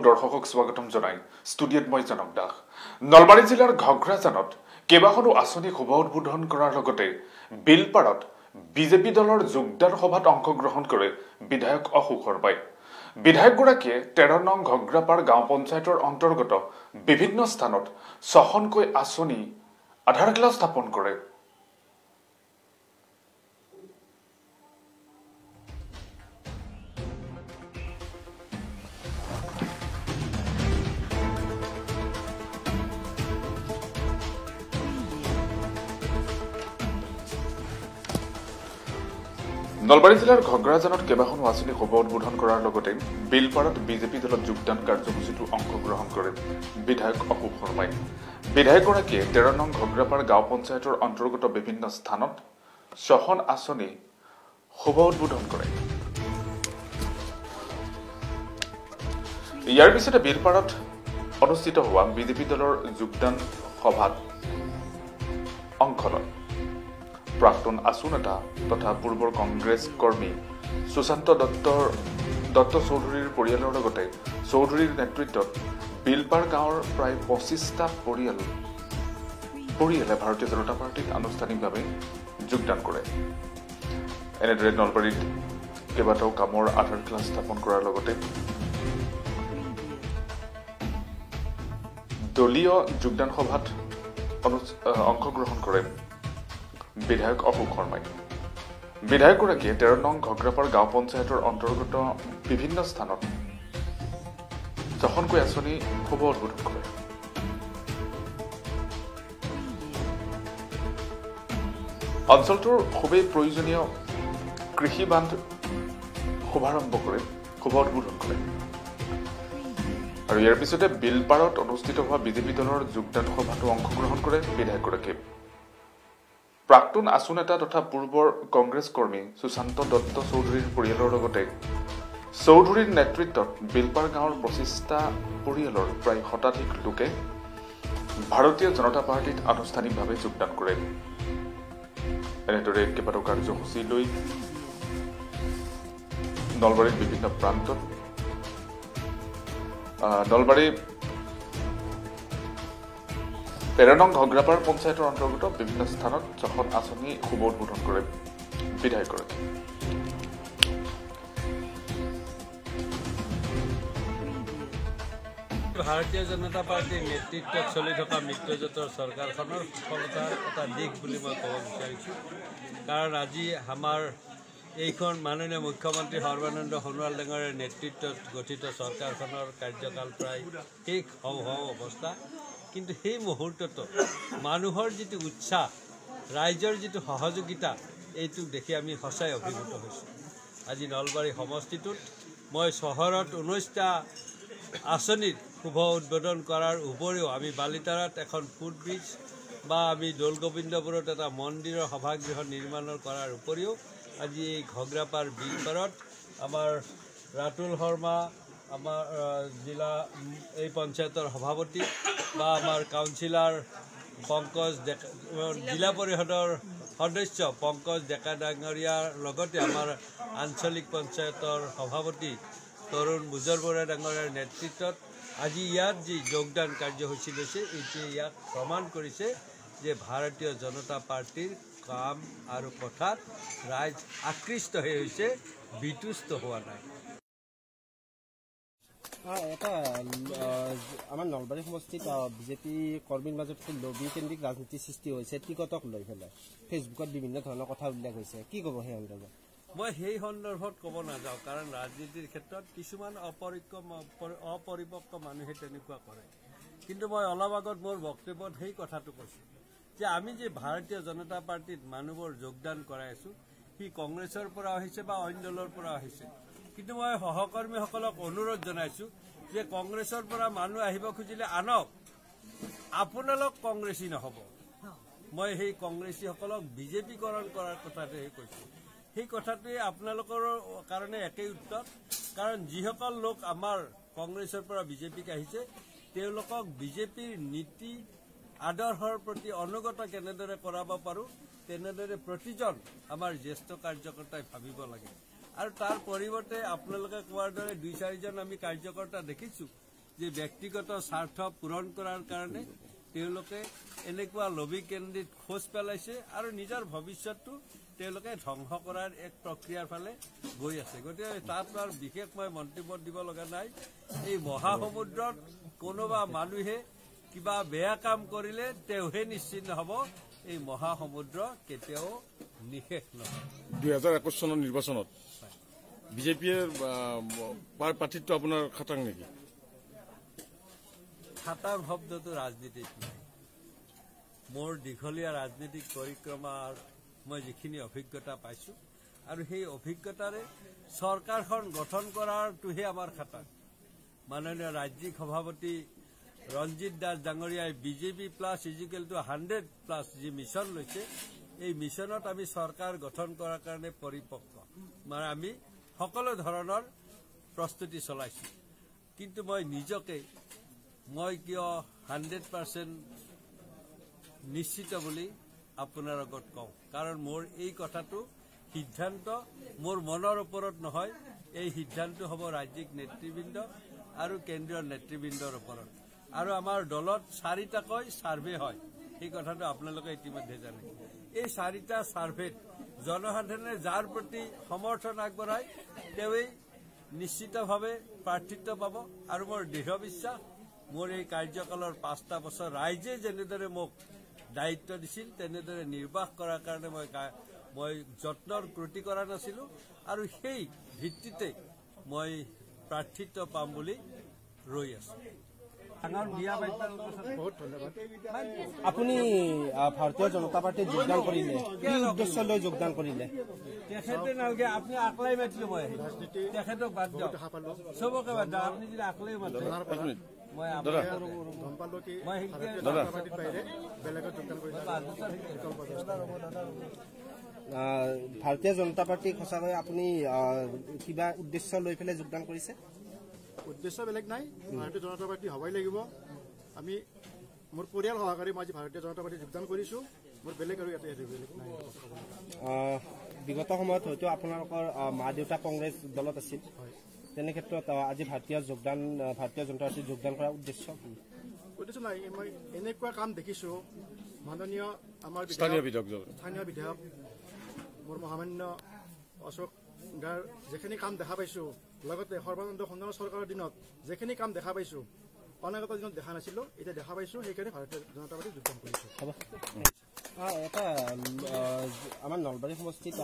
দৰ্শকক স্বাগতম জনাই ষ্টুডিঅ'ত মই জনক দাস। নলবাৰী জিলাৰ ঘগ্ৰাজানত কেইবাখনো আঁচনি শুভ উদ্বোধন কৰাৰ লগতে বিলপাৰত বিজেপি দলৰ যোগদান সভাত অংশগ্ৰহণ কৰে বিধায়ক অশোক শৰ্মাই। বিধায়কগৰাকীয়ে 13 নং ঘগ্ৰাপাৰ গাঁও পঞ্চায়তৰ অন্তৰ্গত বিভিন্ন স্থানত 6খনকৈ আঁচনি আধাৰশিলা স্থাপন কৰে। নলবাৰী জিলাৰ ঘগ্ৰাজানত কেইবাখনো আঁচনি শুভ উদ্বোধন কৰাৰ লগতে বিলপাৰত বিজেপি দলত যোগদান কাৰ্যসূচীতো অংশগ্ৰহণ কৰে বিধায়ক অশোক শৰ্মাই। বিধায়কগৰাকীয়ে 13 নং ঘগ্ৰাপাৰ গাঁও পঞ্চায়তৰ অন্তৰ্গত বিভিন্ন স্থানত 6খন আঁচনি শুভ উদ্বোধন কৰে। ইয়াৰ পিছতে বিলপাৰত অনুষ্ঠিত হোৱা বিজেপি দলৰ যোগদান সভাত অংশ লয় প্ৰাক্তন আছু নেতা তথা পূৰ্বৰ কংগ্ৰেছ কৰ্মী সুশান্ত দত্ত চৌধুৰীৰ পৰিয়ালৰ লগতে চৌধুৰীৰ নেতৃত্বত বিলপাৰ গাঁৱৰ প্ৰায় 25টা পৰিয়ালে ভাৰতীয় জনতা পাৰ্টীত আনুষ্ঠানিকভাৱে যোগদান কৰে। এনেদৰে নলবাৰীত কেইবাটাও কামৰ আধাৰশিলা স্থাপন কৰাৰ লগতে দলীয় যোগদান সভাত অংশগ্ৰহণ কৰে বিধায়ক অশোক শৰ্মাই। বিধায়কগৰাকীয়ে 13 নং ঘগ্ৰাপাৰ গাঁও পঞ্চায়তৰ অন্তৰ্গত বিভিন্ন স্থানত 6খনকৈ আঁচনি শুভ উদ্বোধন কৰে। অঞ্চলটোৰ খুবেই প্ৰয়োজনীয় কৃষি বান্ধ শুভ উদ্বোধন কৰে আৰু ইয়াৰ পিছতে বিলপাৰত অনুষ্ঠিত হোৱা বিজেপি দলৰ যোগদান সভাতো অংশগ্ৰহণ কৰে বিধায়কগৰাকীয়ে। প্ৰাক্তন আছু নেতা তথা পূৰ্বৰ কংগ্ৰেছ কৰ্মী সুশান্ত দত্ত চৌধুৰীৰ পৰিয়ালৰ লগতে চৌধুৰীৰ নেতৃত্বত বিলপাৰ গাঁৱৰ 25টা পৰিয়ালৰ প্ৰায় শতাধিক লোকে ভাৰতীয় জনতা পাৰ্টীত আনুষ্ঠানিকভাৱে যোগদান কৰে। এনেদৰে কেইবাটাও কাৰ্যসূচী লৈ নলবাৰীৰ বিভিন্ন প্ৰান্তত নলবাৰী 13 নং ঘগ্ৰাপাৰ পঞ্চায়তৰ অন্তৰ্গত বিভিন্ন স্থানত 6খন আঁচনি শুভ উদ্বোধন কৰে বিধায়কগৰাকী। ভাৰতীয় জনতা পাৰ্টীৰ নেতৃত্বত চলি থকা মিত্ৰজোঁটৰ চৰকাৰখনৰ সফলতাৰ এটা দিশ বুলি মই ক'ব বিচাৰিছোঁ। কাৰণ আজি আমাৰ এইখন মাননীয় মুখ্যমন্ত্ৰী সৰ্বানন্দ সোণোৱাল ডাঙৰীয়াৰ নেতৃত্বত গঠিত চৰকাৰখনৰ কাৰ্যকাল প্ৰায় শেষ হওঁ অৱস্থা। কিন্তু সেই মুহূৰ্ততো মানুহৰ যিটো উৎসাহ, ৰাইজৰ যিটো সহযোগিতা, এইটো দেখি আমি সঁচাই অভিভূত হৈছোঁ। আজি নলবাৰী সমষ্টিটোত মই চহৰত 19টা আঁচনিৰ শুভ উদ্বোধন কৰাৰ উপৰিও আমি বালিতাৰাত এখন ফুটব্ৰিজ বা আমি দৌলগোবিন্দপুৰত এটা মন্দিৰৰ সভাগৃহ নিৰ্মাণৰ কৰাৰ উপৰিও আজি এই ঘগ্ৰাপাৰ বিলপাৰত আমাৰ ৰাতুল শৰ্মা, আমাৰ জিলা এই পঞ্চায়তৰ সভাপতি বা আমাৰ কাউন্সিলাৰ পংকজ ডেকা, জিলা পৰিষদৰ সদস্য পংকজ ডেকা ডাঙৰীয়াৰ লগতে আমাৰ আঞ্চলিক পঞ্চায়তৰ সভাপতি তৰুণ বুজৰ বৰা ডাঙৰীয়াৰ নেতৃত্বত আজি ইয়াত যি যোগদান কাৰ্যসূচী লৈছে, এইটোৱে ইয়াক প্ৰমাণ কৰিছে যে ভাৰতীয় জনতা পাৰ্টীৰ কাম আৰু কথাত ৰাইজ আকৃষ্ট হৈ হৈছে, বিতুষ্ট হোৱা নাই। এটা আমাৰ নলবাৰী সমষ্টিত বিজেপি কৰ্মীৰ মাজত লবি কেন্দ্ৰিক ৰাজনীতি সৃষ্টি হৈছে টিকটক লৈ পেলাই ফেচবুকত বিভিন্ন ধৰণৰ কথা উল্লেখ হৈছে, কি ক'ব সেই সন্দৰ্ভত? মই সেই সন্দৰ্ভত ক'ব নাযাওঁ, কাৰণ ৰাজনীতিৰ ক্ষেত্ৰত কিছুমান অপৰিপক্ক মানুহে তেনেকুৱা কৰে। কিন্তু মই অলপ আগত মোৰ বক্তব্যত সেই কথাটো কৈছোঁ যে আমি যে ভাৰতীয় জনতা পাৰ্টীত মানুহবোৰ যোগদান কৰাই আছোঁ, সি কংগ্ৰেছৰ পৰা আহিছে বা অন্য দলৰ পৰা আহিছে। কিন্তু মই সহকৰ্মীসকলক অনুৰোধ জনাইছোঁ যে কংগ্ৰেছৰ পৰা মানুহ আহিব খুজিলে আনক, আপোনালোক কংগ্ৰেছী নহ'ব। মই সেই কংগ্ৰেছীসকলক বিজেপিকৰণ কৰাৰ কথাটোহে কৈছোঁ। সেই কথাটোৱে আপোনালোকৰ কাৰণে একেই উত্তৰ, কাৰণ যিসকল লোক আমাৰ কংগ্ৰেছৰ পৰা বিজেপিক আহিছে তেওঁলোকক বিজেপিৰ নীতি আদৰ্শৰ প্ৰতি অনুগত কেনেদৰে কৰাব পাৰোঁ তেনেদৰে প্ৰতিজন আমাৰ জ্যেষ্ঠ কাৰ্যকৰ্তাই ভাবিব লাগে। আৰু তাৰ পৰিৱৰ্তে আপোনালোকে কোৱাৰ দৰে 2-4জন আমি কাৰ্যকৰ্তা দেখিছোঁ যে ব্যক্তিগত স্বাৰ্থ পূৰণ কৰাৰ কাৰণে তেওঁলোকে এনেকুৱা লবি কেন্দ্ৰিত খোজ পেলাইছে আৰু নিজৰ ভৱিষ্যতটো তেওঁলোকে ধ্বংস কৰাৰ এক প্ৰক্ৰিয়াৰ ফালে গৈ আছে। গতিকে তাত আৰু বিশেষ মই মন্তব্য দিব লগা নাই। এই মহাসমুদ্ৰত কোনোবা মানুহে কিবা বেয়া কাম কৰিলে তেওঁহে নিশ্চিন্ত হ'ব, এই মহাসমুদ্ৰ কেতিয়াও নিশেষ নহয়। 2021 চনৰ নিৰ্বাচনত বিজেপিয়ে প্ৰাৰ্থিত্ব আপোনাৰ খাটাং নেকি? খাটাং শব্দটো ৰাজনীতিত নাই। মোৰ দীঘলীয়া ৰাজনীতিক পৰিক্ৰমাৰ মই যিখিনি অভিজ্ঞতা পাইছোঁ আৰু সেই অভিজ্ঞতাৰে চৰকাৰখন গঠন কৰাৰটোহে আমাৰ খাটাং। মাননীয় ৰাজ্যিক সভাপতি ৰঞ্জিত দাস ডাঙৰীয়াই বিজেপি প্লাছ =100+ যি মিছন লৈছে, এই মিছনত আমি চৰকাৰ গঠন কৰাৰ কাৰণে পৰিপক্ক, মানে আমি সকলো ধৰণৰ প্ৰস্তুতি চলাইছোঁ। কিন্তু মই নিজকে কিয় 100% নিশ্চিত বুলি আপোনাৰ আগত কওঁ, কাৰণ মোৰ এই কথাটো সিদ্ধান্ত মোৰ মনৰ ওপৰত নহয়, এই সিদ্ধান্ত হ'ব ৰাজ্যিক নেতৃবৃন্দ আৰু কেন্দ্ৰীয় নেতৃবৃন্দৰ ওপৰত। আৰু আমাৰ দলত 4টাকৈ ছাৰ্ভে হয়, সেই কথাটো আপোনালোকে ইতিমধ্যে জানে। এই 4টা ছাৰ্ভেত জনসাধাৰণে যাৰ প্ৰতি সমৰ্থন আগবঢ়ায় তেওঁই নিশ্চিতভাৱে প্ৰাৰ্থিত্ব পাব। আৰু মোৰ দৃঢ় বিশ্বাস, মোৰ এই কাৰ্যকালৰ 5টা বছৰ ৰাইজে যেনেদৰে মোক দায়িত্ব দিছিল তেনেদৰে নিৰ্বাহ কৰাৰ কাৰণে মই যত্নৰ ত্ৰুটি কৰা নাছিলোঁ আৰু সেই ভিত্তিতে মই প্ৰাৰ্থিত্ব পাম বুলি ৰৈ আছোঁ। বহুত ধন্যবাদ। আপুনি ভাৰতীয় জনতা পাৰ্টীত যোগদান কৰিলে, কি উদ্দেশ্য লৈ যোগদান কৰিলে? তেখেতে নালাগে, আপুনি আকলাই মাতিলে মই তেখেতক বাদ দিয়ক, চবকে বাদ দিয়ক। আপুনি যদি আকলাই মাতে ভাৰতীয় জনতা পাৰ্টীক সঁচাকৈ আপুনি কিবা উদ্দেশ্য লৈ পেলাই যোগদান কৰিছে? উদ্দেশ্য বেলেগ নাই, ভাৰতীয় জনতা পাৰ্টি হবই লাগিব। আমি মোৰ পৰিয়াল সহকাৰে মই আজি ভাৰতীয় জনতা পাৰ্টীত যোগদান কৰিছোঁ, মোৰ বেলেগ আৰু ইয়াতে বেলেগ নাই। বিগত সময়ত হয়তো আপোনালোকৰ মা দেউতা কংগ্ৰেছ দলত আছিল, তেনে ক্ষেত্ৰত আজি ভাৰতীয় জনতা পাৰ্টীত যোগদান কৰাৰ উদ্দেশ্য কি? উদ্দেশ্য নাই, মই এনেকুৱা কাম দেখিছোঁ। মাননীয় আমাৰ স্থানীয় বিধায়ক মোৰ মহামান্য অশোক গাৰ যিখিনি কাম দেখা পাইছোঁ, লগতে সৰ্বানন্দ সোণোৱাল চৰকাৰৰ দিনত যিখিনি কাম দেখা পাইছোঁ, অনাগত দিনত দেখা নাছিলোঁ, এতিয়া দেখা পাইছোঁ, সেইকাৰণে ভাৰতীয় জনতা পাৰ্টীত যোগদান কৰিছোঁ। এটা আমাৰ নলবাৰী সমষ্টিত